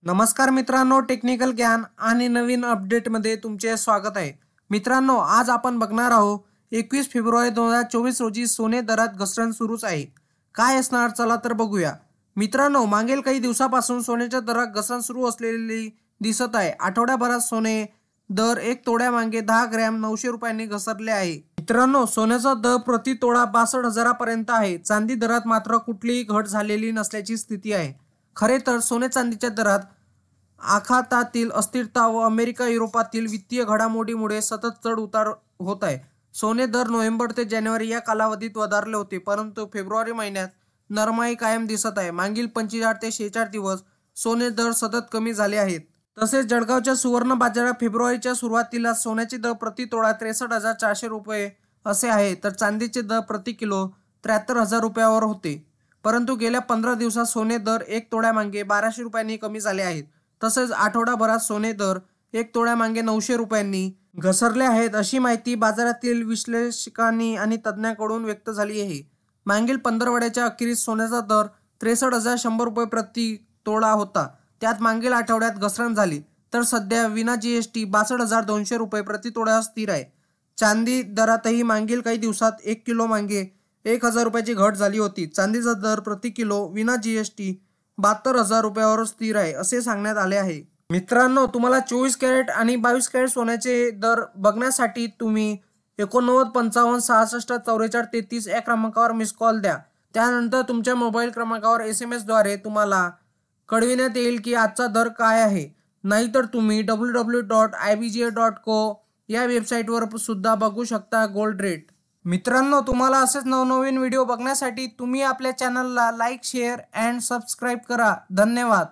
नमस्कार मित्रांनो, टेक्निकल ज्ञान आणि नवीन अपडेटमध्ये तुमचे स्वागत आहे. मित्रांनो, आज आपण बघणार आहोत 21 फेब्रुवारी 2024 रोजी सोने दरात घसरण सुरूच आहे. काय असणार चला तर बघूया. मित्रांनो, मागील काही दिवसापासून सोन्याच्या दरात घसरण सुरू असलेली दिसत आहे. आठवड्याभरात सोने दर 1 तोळ्यामागे 10 ग्रॅम 900 रुपयांनी घसरले आहे. मित्रांनो, सोन्याचा दर प्रति तोळा 62,000 पर्यंत आहे. चांदी दरात मात्र कुठलीही घट झालेली नसल्याची स्थिती आहे. खरे तर सोने चांदीच्या दरात आखातातील अस्थिरता व अमेरिका युरोपातील वित्तीय घडामोडीमुळे सतत चढ उतार होत आहे. सोने दर नोव्हेंबर ते जानेवारी या कालावधीत वधारले होते, परंतु फेब्रुवारी महिन्यात नरमाई कायम दिसत आहे. मागील 45 ते 46 दिवस सोने दर सतत कमी झाले आहेत. तसेच जळगावच्या सुवर्ण बाजारात फेब्रुवारीच्या सुरुवातीला सोन्याचे दर प्रति तोळा 63,400 रुपये असे आहे, तर चांदीचे दर प्रति किलो 73,000 रुपयावर होते. परंतु गेल्या 15 दिवसात सोने दर 1 तोळ्यामागे 1200 रुपयांनी कमी झाले आहेत. तसेच आठवडाभरात सोने दर 1 तोळ्यामागे 900 रुपयांनी घसरले आहेत, अशी माहिती बाजारातील विश्लेषकांनी आणि तज्ज्ञांकडून व्यक्त झाली आहे. मागील पंधरवड्याच्या अखेरीस सोन्याचा दर 63,100 रुपये प्रति तोळा होता. त्यात मागील आठवड्यात घसरण झाली, तर सध्या विना जीएसटी 62,200 रुपये प्रति तोळा स्थिर आहे. चांदी दरातही मागील काही दिवसात 1 किलो मागे 1,000 रुपयाची घट झाली होती. चांदीचा दर प्रति किलो विना जीएसटी 72,000 रुपयावर स्थिर आहे, असे सांगण्यात आले आहे. मित्रांनो, तुम्हाला 24 कॅरेट आणि 22 कॅरेट सोन्याचे दर बघण्यासाठी तुम्ही 89 55 66 44 33 या क्रमांकावर मिस कॉल द्या. त्यानंतर तुमच्या मोबाईल क्रमांकावर SMS द्वारे तुम्हाला कळविण्यात येईल की आजचा दर काय आहे. नाहीतर तुम्ही www.ibja.co या वेबसाईटवर सुद्धा बघू शकता गोल्ड रेट. मित्रांनो, तुम्हाला असेच नवनवीन व्हिडिओ बघण्यासाठी तुम्ही आपल्या चॅनलला लाईक, शेअर अँड सबस्क्राईब करा. धन्यवाद.